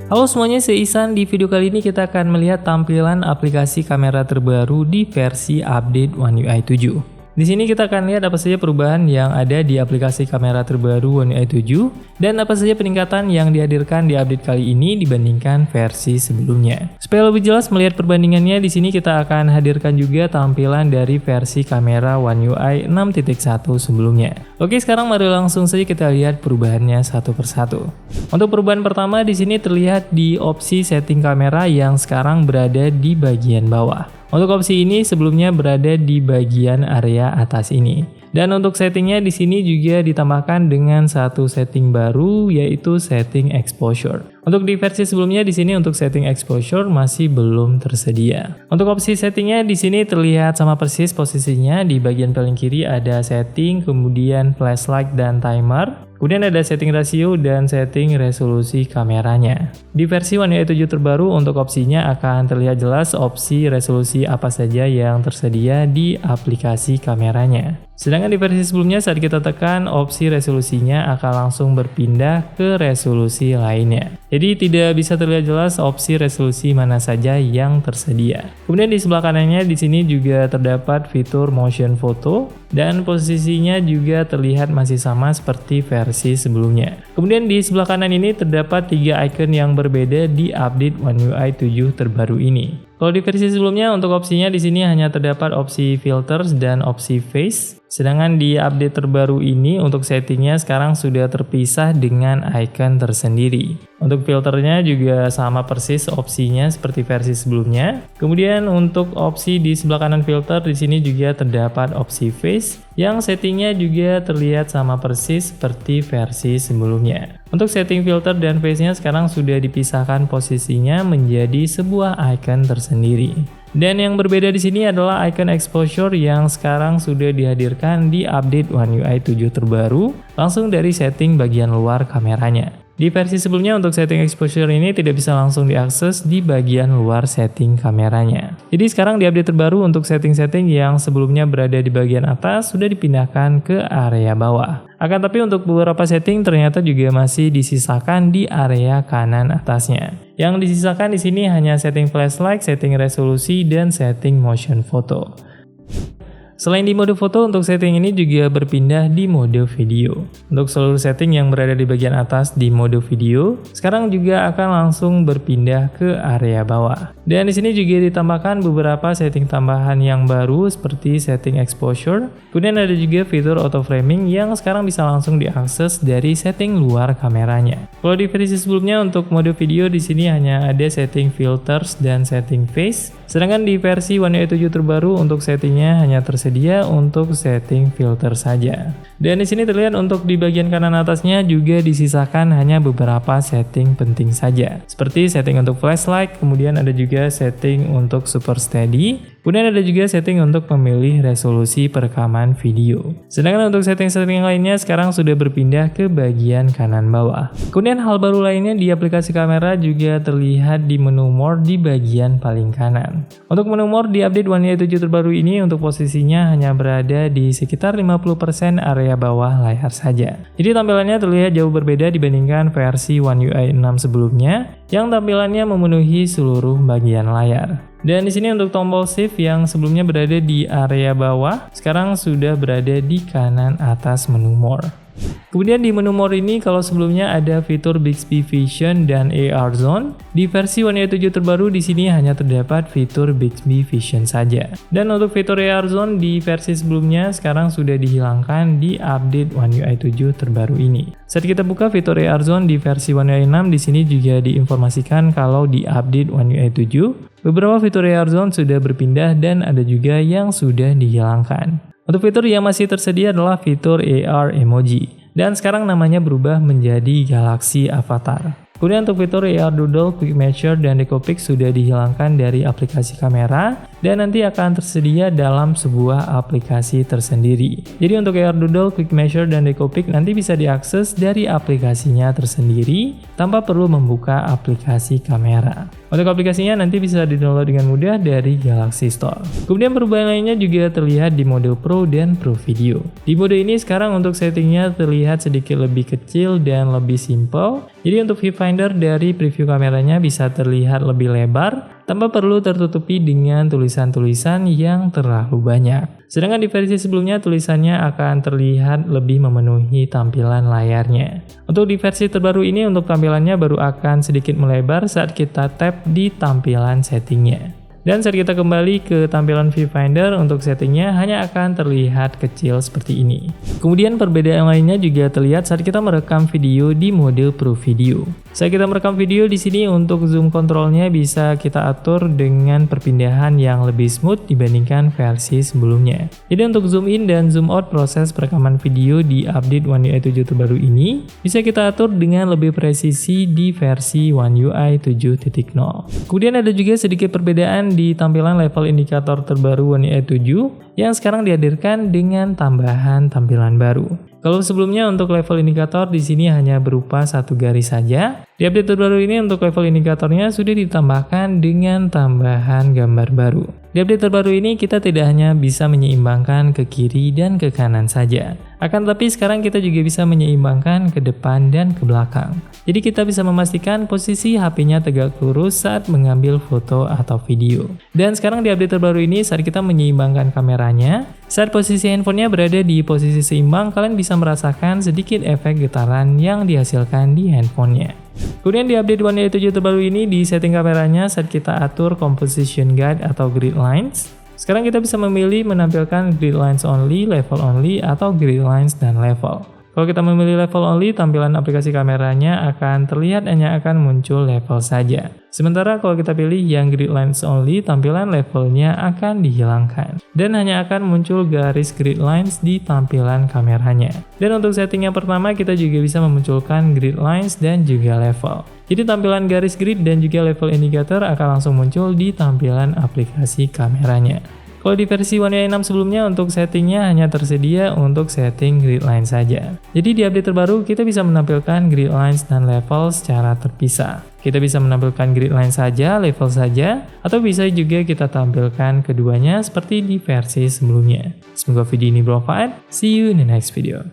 Halo semuanya, saya Ihsan. Di video kali ini kita akan melihat tampilan aplikasi kamera terbaru di versi update One UI 7. Di sini kita akan lihat apa saja perubahan yang ada di aplikasi kamera terbaru One UI 7 dan apa saja peningkatan yang dihadirkan di update kali ini dibandingkan versi sebelumnya. Supaya lebih jelas melihat perbandingannya, di sini kita akan hadirkan juga tampilan dari versi kamera One UI 6.1 sebelumnya. Oke, sekarang mari langsung saja kita lihat perubahannya satu persatu. Untuk perubahan pertama di sini terlihat di opsi setting kamera yang sekarang berada di bagian bawah. Untuk opsi ini sebelumnya berada di bagian area atas ini. Dan untuk settingnya di sini juga ditambahkan dengan satu setting baru, yaitu setting exposure. Untuk di versi sebelumnya di sini untuk setting exposure masih belum tersedia. Untuk opsi settingnya di sini terlihat sama persis posisinya. Di bagian paling kiri ada setting, kemudian flashlight dan timer. Kemudian ada setting rasio dan setting resolusi kameranya. Di versi One UI 7 terbaru untuk opsinya akan terlihat jelas opsi resolusi apa saja yang tersedia di aplikasi kameranya. Sedangkan di versi sebelumnya saat kita tekan opsi resolusinya akan langsung berpindah ke resolusi lainnya. Jadi tidak bisa terlihat jelas opsi resolusi mana saja yang tersedia. Kemudian di sebelah kanannya di sini juga terdapat fitur motion photo dan posisinya juga terlihat masih sama seperti versi sebelumnya. Kemudian di sebelah kanan ini terdapat 3 icon yang berbeda di update One UI 7 terbaru ini. Kalau di versi sebelumnya untuk opsinya di sini hanya terdapat opsi filters dan opsi face. Sedangkan di update terbaru ini untuk settingnya sekarang sudah terpisah dengan icon tersendiri. Untuk filternya juga sama persis opsinya seperti versi sebelumnya. Kemudian untuk opsi di sebelah kanan filter di sini juga terdapat opsi face yang settingnya juga terlihat sama persis seperti versi sebelumnya. Untuk setting filter dan face-nya sekarang sudah dipisahkan posisinya menjadi sebuah icon tersendiri. Dan yang berbeda di sini adalah icon exposure yang sekarang sudah dihadirkan di update One UI 7 terbaru langsung dari setting bagian luar kameranya. Di versi sebelumnya untuk setting exposure ini tidak bisa langsung diakses di bagian luar setting kameranya. Jadi sekarang di update terbaru untuk setting-setting yang sebelumnya berada di bagian atas sudah dipindahkan ke area bawah. Akan tapi untuk beberapa setting ternyata juga masih disisakan di area kanan atasnya. Yang disisakan di sini hanya setting flashlight, setting resolusi, dan setting motion photo. Selain di mode foto, untuk setting ini juga berpindah di mode video. Untuk seluruh setting yang berada di bagian atas di mode video, sekarang juga akan langsung berpindah ke area bawah. Dan di sini juga ditambahkan beberapa setting tambahan yang baru seperti setting exposure. Kemudian ada juga fitur auto framing yang sekarang bisa langsung diakses dari setting luar kameranya. Kalau di versi sebelumnya untuk mode video di sini hanya ada setting filters dan setting face. Sedangkan di versi One UI 7 terbaru untuk settingnya hanya tersedia untuk setting filter saja. Dan di sini terlihat untuk di bagian kanan atasnya juga disisakan hanya beberapa setting penting saja. Seperti setting untuk flashlight, kemudian ada juga setting untuk super steady, kemudian ada juga setting untuk memilih resolusi perekaman video. Sedangkan untuk setting-setting lainnya sekarang sudah berpindah ke bagian kanan bawah. Kemudian hal baru lainnya di aplikasi kamera juga terlihat di menu more di bagian paling kanan. Untuk menu more di update One UI 7 terbaru ini untuk posisinya hanya berada di sekitar 50% area bawah layar saja. Jadi tampilannya terlihat jauh berbeda dibandingkan versi One UI 6 sebelumnya yang tampilannya memenuhi seluruh bagian layar. Dan di sini untuk tombol shift yang sebelumnya berada di area bawah, sekarang sudah berada di kanan atas menu more. Kemudian di menu more ini kalau sebelumnya ada fitur Bixby Vision dan AR Zone, di versi One UI 7 terbaru di sini hanya terdapat fitur Bixby Vision saja. Dan untuk fitur AR Zone di versi sebelumnya sekarang sudah dihilangkan di update One UI 7 terbaru ini. Saat kita buka fitur AR Zone di versi One UI 6 di sini juga diinformasikan kalau di update One UI 7 beberapa fitur AR Zone sudah berpindah dan ada juga yang sudah dihilangkan. Untuk fitur yang masih tersedia adalah fitur AR Emoji, dan sekarang namanya berubah menjadi Galaxy Avatar. Kemudian untuk fitur AR Doodle, Quick Measure, dan Decopix sudah dihilangkan dari aplikasi kamera, dan nanti akan tersedia dalam sebuah aplikasi tersendiri. Jadi untuk AirDoodle, Quick Measure, dan Decopic nanti bisa diakses dari aplikasinya tersendiri tanpa perlu membuka aplikasi kamera. Untuk aplikasinya nanti bisa di-download dengan mudah dari Galaxy Store. Kemudian perubahan lainnya juga terlihat di mode Pro dan Pro Video. Di mode ini sekarang untuk settingnya terlihat sedikit lebih kecil dan lebih simple. Jadi untuk viewfinder dari preview kameranya bisa terlihat lebih lebar tanpa perlu tertutupi dengan tulisan-tulisan yang terlalu banyak. Sedangkan di versi sebelumnya tulisannya akan terlihat lebih memenuhi tampilan layarnya. Untuk di versi terbaru ini untuk tampilannya baru akan sedikit melebar saat kita tap di tampilan settingnya. Dan saat kita kembali ke tampilan viewfinder untuk settingnya hanya akan terlihat kecil seperti ini. Kemudian perbedaan lainnya juga terlihat saat kita merekam video di mode Pro Video. Saat kita merekam video di sini untuk zoom kontrolnya bisa kita atur dengan perpindahan yang lebih smooth dibandingkan versi sebelumnya. Jadi untuk zoom in dan zoom out proses perekaman video di update One UI 7 terbaru ini bisa kita atur dengan lebih presisi di versi One UI 7.0. Kemudian ada juga sedikit perbedaan di tampilan level indikator terbaru One UI 7 yang sekarang dihadirkan dengan tambahan tampilan baru. Kalau sebelumnya untuk level indikator di sini hanya berupa satu garis saja, di update terbaru ini untuk level indikatornya sudah ditambahkan dengan tambahan gambar baru. Di update terbaru ini kita tidak hanya bisa menyeimbangkan ke kiri dan ke kanan saja, akan tetapi sekarang kita juga bisa menyeimbangkan ke depan dan ke belakang. Jadi kita bisa memastikan posisi HP-nya tegak lurus saat mengambil foto atau video. Dan sekarang di update terbaru ini saat kita menyeimbangkan kameranya, saat posisi handphonenya berada di posisi seimbang, kalian bisa merasakan sedikit efek getaran yang dihasilkan di handphonenya. Kemudian di update One UI 7 terbaru ini di setting kameranya saat kita atur composition guide atau grid lines, sekarang kita bisa memilih menampilkan grid lines only, level only, atau grid lines dan level. Kalau kita memilih level only, tampilan aplikasi kameranya akan terlihat hanya akan muncul level saja. Sementara kalau kita pilih yang grid lines only, tampilan levelnya akan dihilangkan. Dan hanya akan muncul garis grid lines di tampilan kameranya. Dan untuk setting yang pertama, kita juga bisa memunculkan grid lines dan juga level. Jadi tampilan garis grid dan juga level indicator akan langsung muncul di tampilan aplikasi kameranya. Kalau di versi One UI 6 sebelumnya untuk settingnya hanya tersedia untuk setting grid line saja. Jadi di update terbaru kita bisa menampilkan grid lines dan level secara terpisah. Kita bisa menampilkan grid line saja, level saja, atau bisa juga kita tampilkan keduanya seperti di versi sebelumnya. Semoga video ini bermanfaat. See you in the next video.